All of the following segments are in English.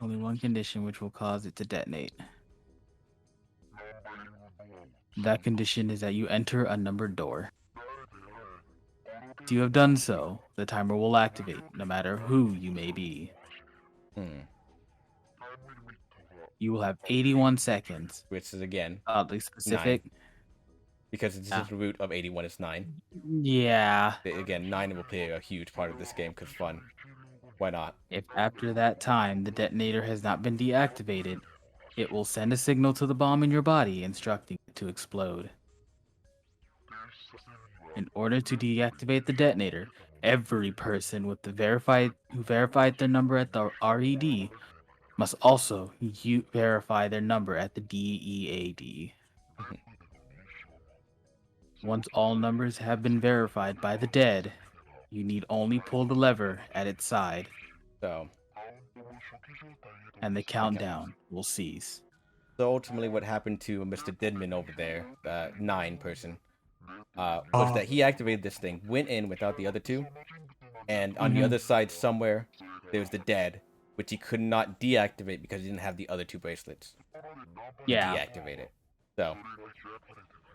Only one condition which will cause it to detonate. That condition is that you enter a numbered door. If you have done so, the timer will activate, no matter who you may be. You will have 81 seconds. Which is, again, Oddly specific. 9. Because the decision root of 81 is 9. Yeah. Again, 9 will play a huge part of this game because fun. Why not? If after that time the detonator has not been deactivated, it will send a signal to the bomb in your body instructing it to explode. In order to deactivate the detonator, every person with who verified their number at the RED must also verify their number at the DEAD. Once all numbers have been verified by the dead, you need only pull the lever at its side. So, and the countdown will cease. So ultimately what happened to Mr. Didman over there, 9 person, was that he activated this thing, went in without the other 2, and on the other side somewhere, there was the dead, which he could not deactivate because he didn't have the other 2 bracelets. Yeah. Deactivate it. So,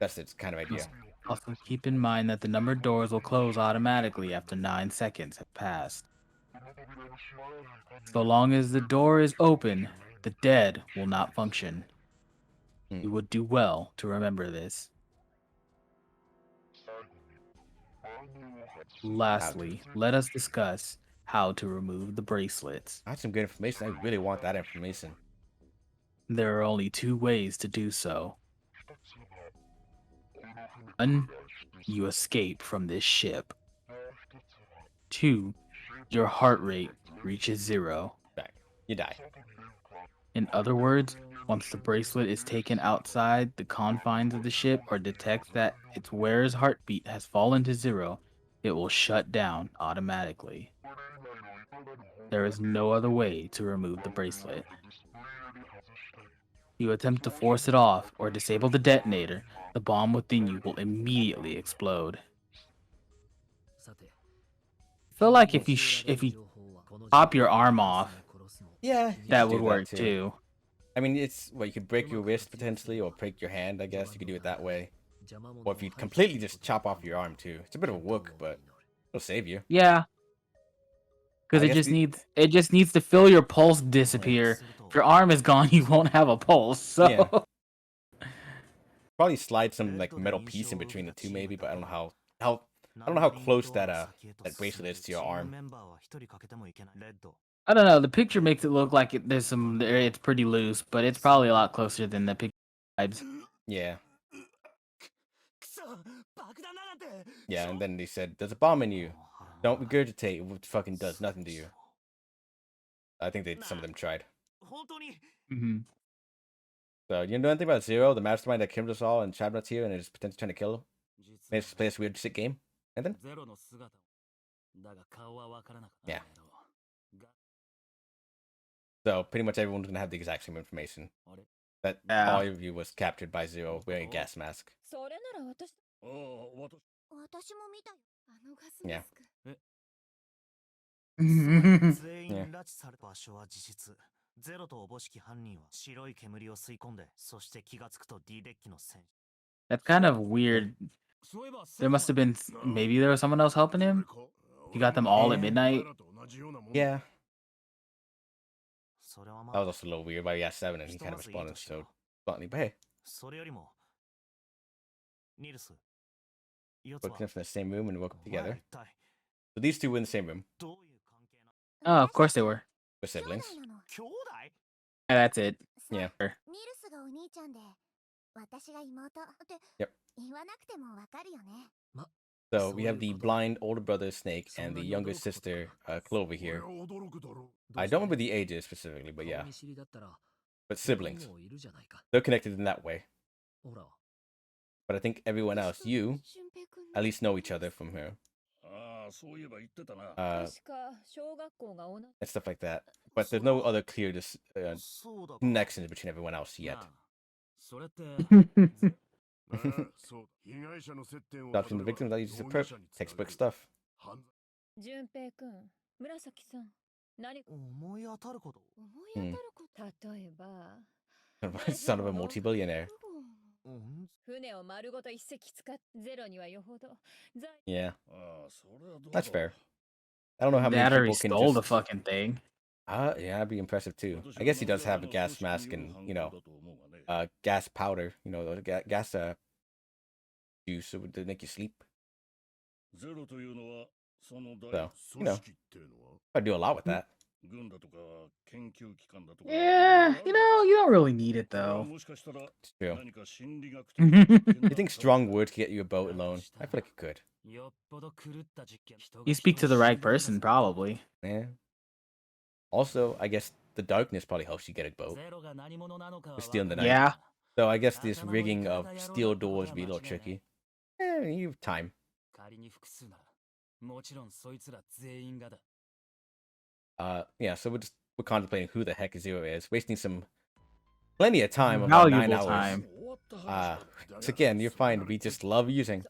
that's its kind of idea. Also, keep in mind that the numbered doors will close automatically after 9 seconds have passed. So long as the door is open, the dead will not function. You would do well to remember this. Lastly, let us discuss how to remove the bracelets. That's some good information. I really want that information. There are only 2 ways to do so. 1. You escape from this ship. 2. Your heart rate reaches 0. You die. In other words, once the bracelet is taken outside the confines of the ship or detects that its wearer's heartbeat has fallen to 0, it will shut down automatically. There is no other way to remove the bracelet. If you attempt to force it off or disable the detonator, the bomb within you will immediately explode. I feel like if you pop your arm off, yeah, that would work too. I mean, it's well, you could break your wrist potentially, or break your hand. I guess you could do it that way. Or if you completely just chop off your arm too, it's a bit of a work, but it'll save you. Yeah, because it just needs to feel your pulse disappear. If your arm is gone, you won't have a pulse. So yeah. Probably slide some like metal piece in between the two, maybe, but I don't know how close that bracelet is to your arm. I don't know. The picture makes it look like it's pretty loose, but it's probably a lot closer than the picture vibes. Yeah. Yeah, and then they said, "There's a bomb in you. Don't regurgitate. It fucking does nothing to you." I think some of them tried. So you know anything about Zero, the mastermind that killed us all, and Shabnut's here, and is potentially trying to kill him? Made us play this weird shit game. Anything? Yeah. So pretty much everyone's gonna have the exact same information. That all of you was captured by Zero wearing a gas mask. Yeah. Yeah. That's kind of weird. There must have been maybe there was someone else helping him. He got them all at midnight. Yeah. That was also a little weird, but yeah, 7 and he kind of responded so bluntly. But hey. Woke up from the same room and woke up together. So these two were in the same room. Oh, of course they were. We're siblings. Yeah, that's it. Yeah. Yep. So we have the blind older brother Snake and the younger sister Clover here. I don't remember the ages specifically, but yeah. But siblings. They're connected in that way. But I think everyone else, you, at least know each other from her. And stuff like that. But there's no other clear connections between everyone else yet. Adopting the victim that uses a perp. Textbook stuff. Hmm. Son of a multi-billionaire. Yeah, that's fair. I don't know how many That or he people can stole the just. fucking thing. Yeah, that'd be impressive too. I guess he does have a gas mask and gas powder. The gas juice to make you sleep. So I do a lot with that. Yeah, you don't really need it though. It's true. You think strong words could get you a boat alone? I feel like it could. You speak to the right person, probably. Yeah. Also, I guess the darkness probably helps you get a boat. For stealing the night. Yeah. So I guess this rigging of steel doors would be a little tricky. You have time. Yeah, so we're contemplating who the heck Zero is, wasting plenty of time, about 9 Valuable hours. time. So again, you're fine. We just love using.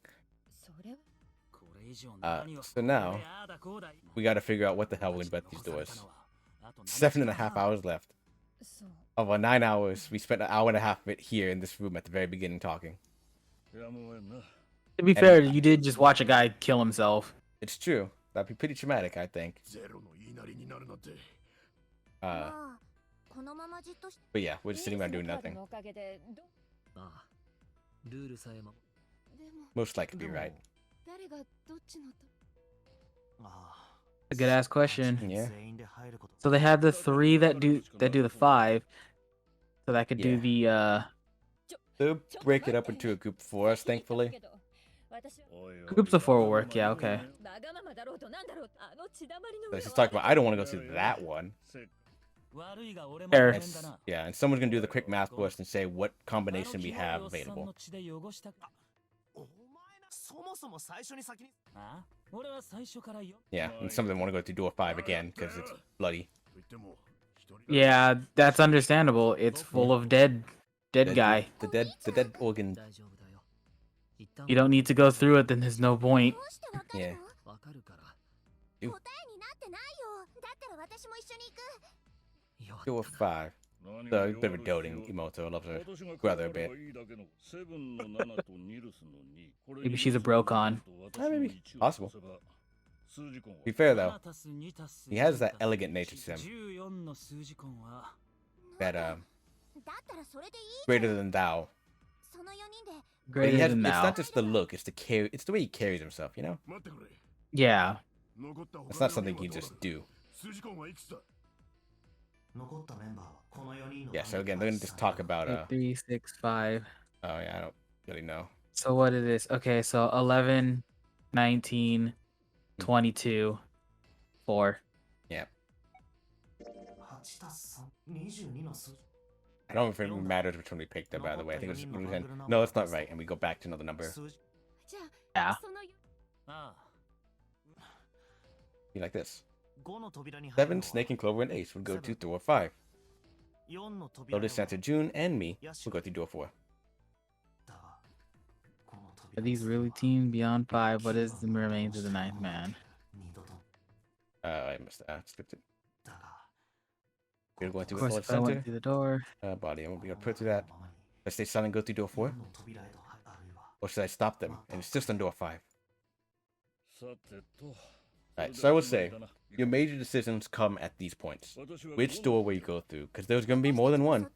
So now we got to figure out what the hell we're gonna bet these doors. 7.5 hours left. Of our 9 hours, we spent an hour and a half of it here in this room at the very beginning talking. To be fair, you did just watch a guy kill himself. It's true. That'd be pretty traumatic, I think. But yeah, we're just sitting around doing nothing. Most likely be right. A good ass question. Yeah. So they have the 3 that do the 5. So that could do the They'll break it up into a group for us, thankfully. groups of 4 will work. Yeah, okay. Let's just talk about. I don't want to go through that one. Fair. Yeah, and someone's gonna do the quick math for us and say what combination we have available. Yeah, and some of them want to go through door 5 again because it's bloody. Yeah, that's understandable. It's full of dead guy. The dead organ. You don't need to go through it, then there's no point. Yeah. Door 5. So a bit of a doting Imoto loves her brother a bit. Maybe she's a brocon. Maybe. Possible. To be fair though, he has that elegant nature to him. That greater than thou. Greater than thou. It's not just the look, it's the way he carries himself, you know? Yeah. It's not something you just do. Yeah, so again, they're gonna just talk about 3, 6, 5. Oh yeah, I don't really know. So what it is? Okay, so 11, 19, 22, 4. Yeah. I don't know if it matters which one we picked up, by the way. I think it was no, that's not right, and we go back to another number. Yeah. You like this? 7, Snake and Clover and Ace would go to door 5. Lotus, Santa, June, and me will go through door 4. Are these really team beyond 5? What is the remains of the 9th man? I must skipped it. We're going through Of course, if I went through the door. Body, I'm gonna put through that. Should I stay silent and go through door 4? Or should I stop them and insist on door 5? Alright, so I would say your major decisions come at these points. Which door will you go through? Because there's gonna be more than one.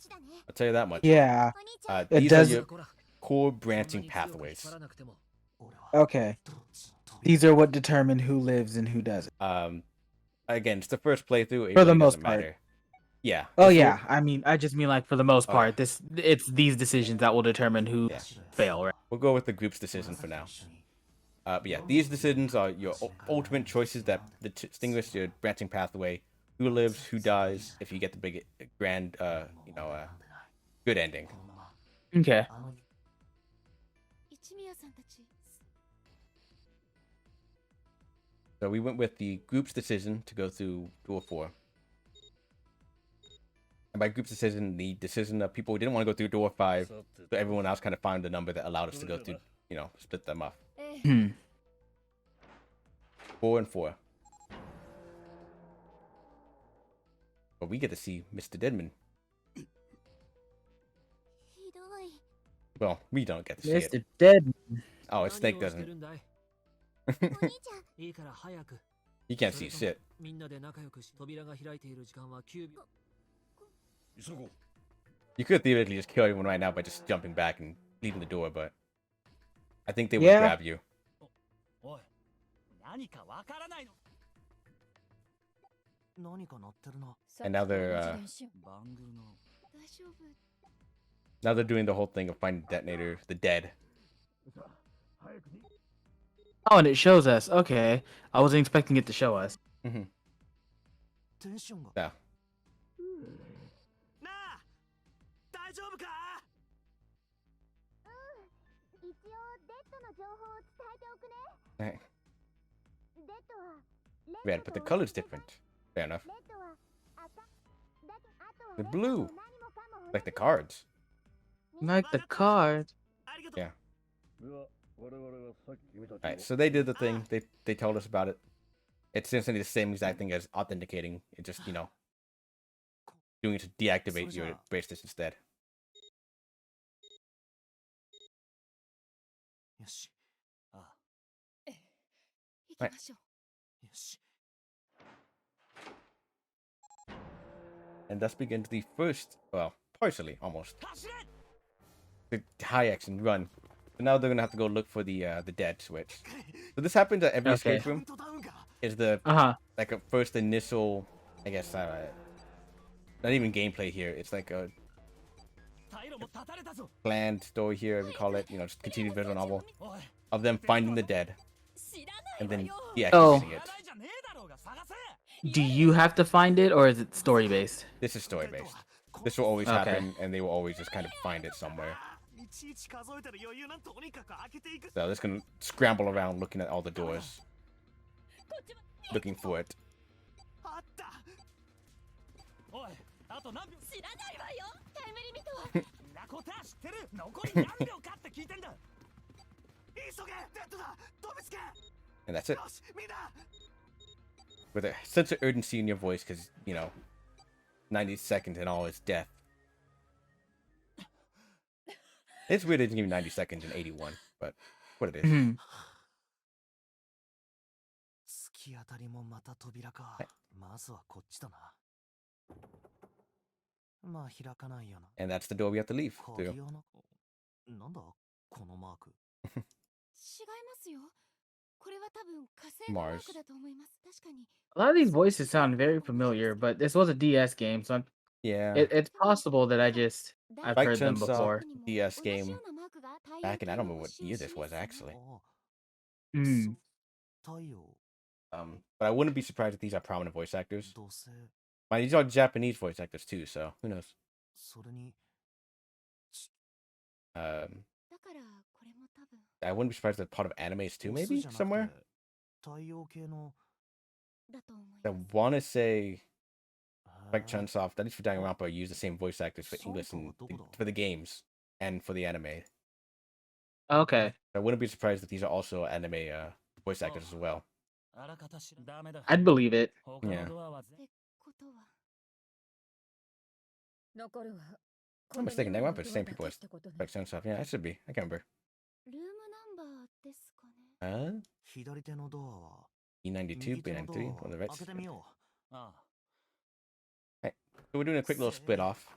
I'll tell you that much. Yeah. These are your core branching pathways. Okay. These are what determine who lives and who doesn't. Again, it's the first playthrough. For the most part. Matter. Yeah. Oh yeah. I mean, I just mean like for the most part, Okay. it's these decisions that will determine who fail, right? We'll go with the group's decision for now. But yeah, these decisions are your ultimate choices that distinguish your branching pathway. Who lives, who dies, if you get the big, grand, good ending. Okay. So we went with the group's decision to go through door 4. And by group's decision, the decision of people who didn't want to go through door 5, so everyone else kind of found the number that allowed us to go through, split them up. 4 and 4. But we get to see Mr. Deadman. Well, we don't get to see it. Mr. Dead. Oh, his snake doesn't. He can't see shit. You could theoretically just kill everyone right now by just jumping back and leaving the door, but I think they would grab you. And now they're doing the whole thing of finding the detonator, the dead. Oh, and it shows us. Okay, I wasn't expecting it to show us. Yeah. Red, but the color's different. Fair enough. The blue, like the cards. Like the card. Yeah. Alright, so they did the thing. They told us about it. It's essentially the same exact thing as authenticating. It just, you know, doing it to deactivate your bracelets instead. Right. And thus begins the first, well, partially almost, the high action run. So now they're gonna have to go look for the dead switch. So this happens at every escape room. Is the like a first initial, I guess, not even gameplay here. It's like a planned story here, as we call it. You know, just continued visual novel of them finding the dead and then deactivating it. Do you have to find it, or is it story based? This is story based. This will always happen, and they will always just kind of find it somewhere. So they're just gonna scramble around looking at all the doors, looking for it. And that's it. With a sense of urgency in your voice, because, you know, 90 seconds and all is death. It's weird they didn't give you 90 seconds in 81, but what it is. And that's the door we have to leave through. Mars. A lot of these voices sound very familiar, but this was a DS game, so it's possible that I've heard them before. DS game back in, I don't remember what year this was actually. But I wouldn't be surprised if these are prominent voice actors. But these are Japanese voice actors too, so who knows? I wouldn't be surprised if part of animes too, maybe somewhere. I want to say, like Chunsoft, at least for Danganronpa, use the same voice actors for English and for the games and for the anime. Okay. I wouldn't be surprised if these are also anime voice actors as well. I'd believe it. Yeah. I'm mistaken. Danganronpa is the same people as like Chunsoft. Yeah, it should be. I can't remember. E92, B93 on the right. Right. So we're doing a quick little split off.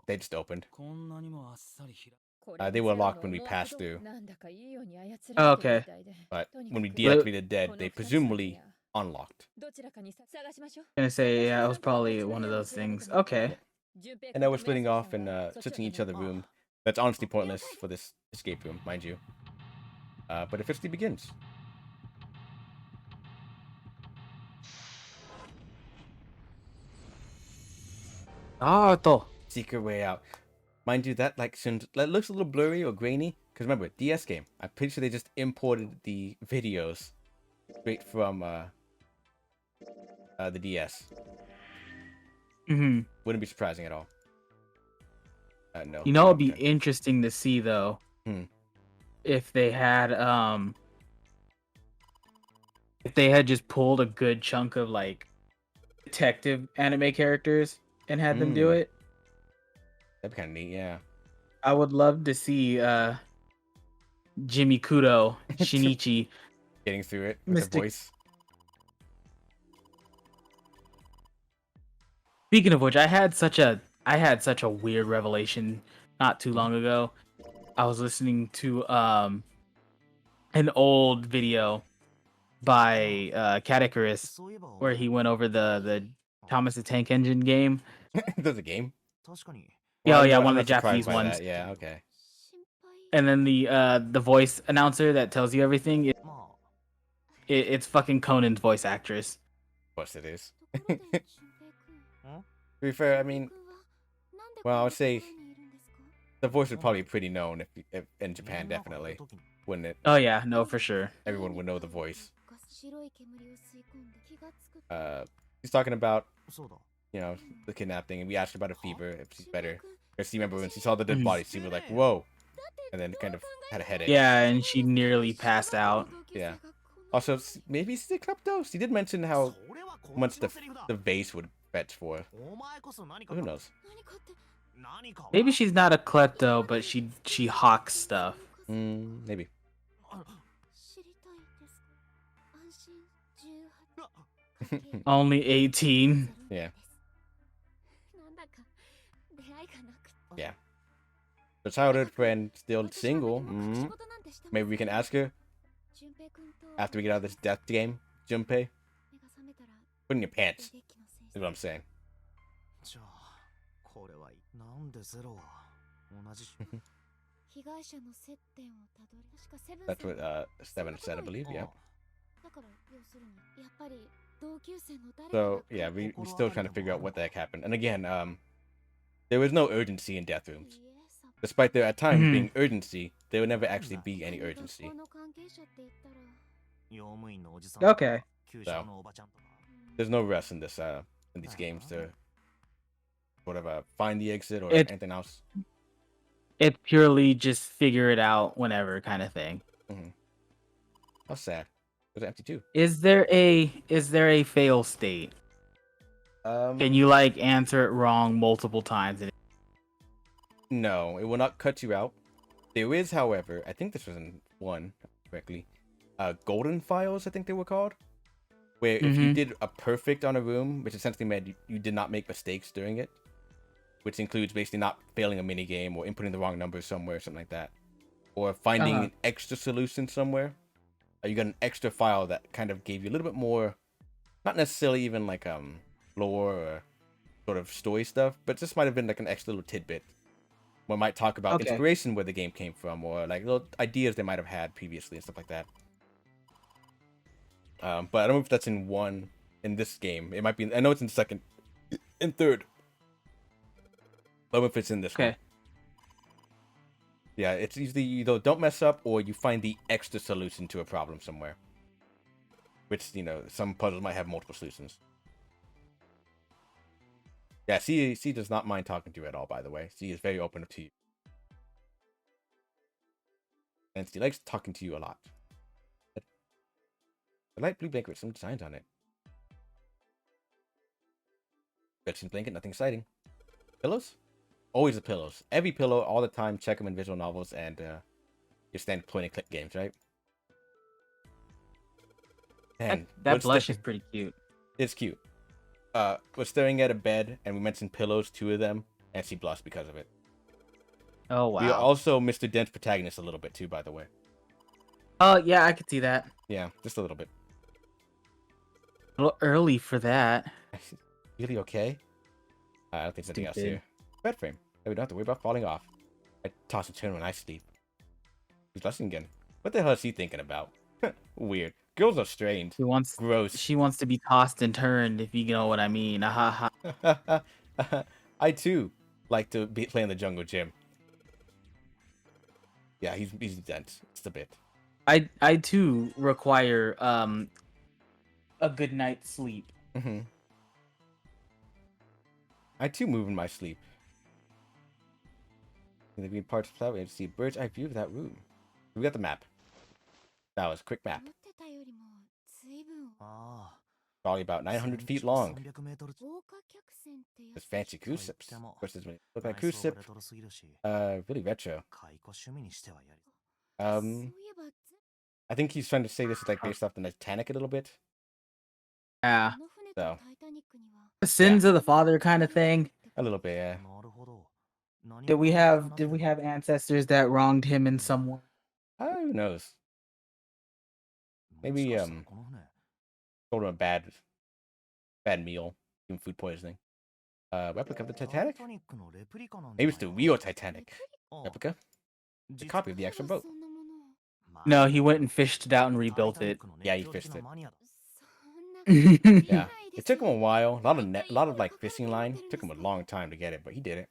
They just opened. They were locked when we passed through. Okay. But when we deactivated dead, they presumably unlocked. Gonna say, yeah, it was probably one of those things. Okay. And now we're splitting off and switching each other room. That's honestly pointless for this escape room, mind you. But it officially begins. Secret way out. Mind you, that looks a little blurry or grainy. Because remember, DS game. I'm pretty sure they just imported the videos straight from the DS. Wouldn't be surprising at all. No. You know, it'd be interesting to see though, if they had if they had just pulled a good chunk of like detective anime characters and had them do it, That'd be kind of neat, yeah. I would love to see Jimmy Kudo, Shinichi, Getting through it with the Mr. voice. Speaking of which, I had such a weird revelation not too long ago. I was listening to an old video by Catechirus where he went over the Thomas the Tank Engine game. There's a game. Yeah, Well, oh, yeah, I'm one of the not surprised Japanese by ones. that. Yeah, okay. And then the voice announcer that tells you everything, it's fucking Conan's voice actress. Of course it is. To be fair, I mean, well, I would say the voice would probably be pretty known if in Japan, definitely. Wouldn't it? Oh yeah, no, for sure. Everyone would know the voice. He's talking about, the kidnapping, and we asked her about a fever, if she's better. Or she remember when she saw the dead body, she was like, whoa. And then kind of had a headache. Yeah, and she nearly passed out. Yeah. Also, maybe she's a klepto. She did mention how much the vase would fetch for. Who knows? Maybe she's not a klepto, but she hawks stuff. Maybe. Only 18. Yeah. Yeah. The childhood friend still single. Maybe we can ask her after we get out of this death game. Junpei, put in your pants. Is what I'm saying. That's what Seven said, I believe. Yeah. So yeah, we still trying to figure out what the heck happened. And again, there was no urgency in death rooms. Despite there at times being urgency, there would never actually be any urgency. Okay. So there's no rush in this in these games to sort of find the exit or anything else. It's purely just figure it out whenever kind of thing. How sad. It was empty too. Is there a fail state? Can you like answer it wrong multiple times? No, it will not cut you out. There is, however, I think this was in one correctly. Golden files, I think they were called. Where if you did a perfect on a room, which essentially meant you did not make mistakes during it, which includes basically not failing a mini game or inputting the wrong numbers somewhere, something like that, or finding an extra solution somewhere. You got an extra file that kind of gave you a little bit more, not necessarily even like lore or sort of story stuff, but just might have been like an extra little tidbit. One might talk about inspiration where the game came from, or like little ideas they might have had previously and stuff like that. But I don't know if that's in this game. It might be. I know it's in second, in third. I don't know if it's in this one. Yeah, it's usually either don't mess up or you find the extra solution to a problem somewhere. Which, some puzzles might have multiple solutions. Yeah, C does not mind talking to you at all, by the way. C is very open to you. And she likes talking to you a lot. A light blue blanket with some designs on it. Bedsheet blanket, nothing exciting. Pillows? Always the pillows. Every pillow, all the time. Check them in visual novels and your standard point and click games, right? And that blush is pretty cute. It's cute. Was staring at a bed and we mentioned pillows, 2 of them, and she blushed because of it. Oh wow. We also Mr. Dent's protagonist a little bit too, by the way. Oh yeah, I could see that. Yeah, just a little bit. A little early for that. Really okay? I don't think there's anything else here. Bed frame. We don't have to worry about falling off. I toss and turn when I sleep. He's blushing again. What the hell is he thinking about? Weird. Girls are strange. Gross. She wants to be tossed and turned, if you know what I mean. I too like to be playing the jungle gym. Yeah, he's dense. It's a bit. I too require a good night's sleep. I too move in my sleep. In the green parts of the flower, we see a bird's eye view of that room. We got the map. That was a quick map. Probably about 900 feet long. This fancy cruise ships. Of course, this look like cruise ship. Really retro. I think he's trying to say this is like based off the Titanic a little bit. Yeah. So The sins of the father kind of thing. a little bit, yeah. Did we have ancestors that wronged him in some way? Who knows? Maybe told him a bad meal, even food poisoning. Replica of the Titanic? Maybe it's the real Titanic. Replica? It's a copy of the actual boat. No, he went and fished it out and rebuilt it. Yeah, he fished it. Yeah, it took him a while. A lot of like fishing line. It took him a long time to get it, but he did it.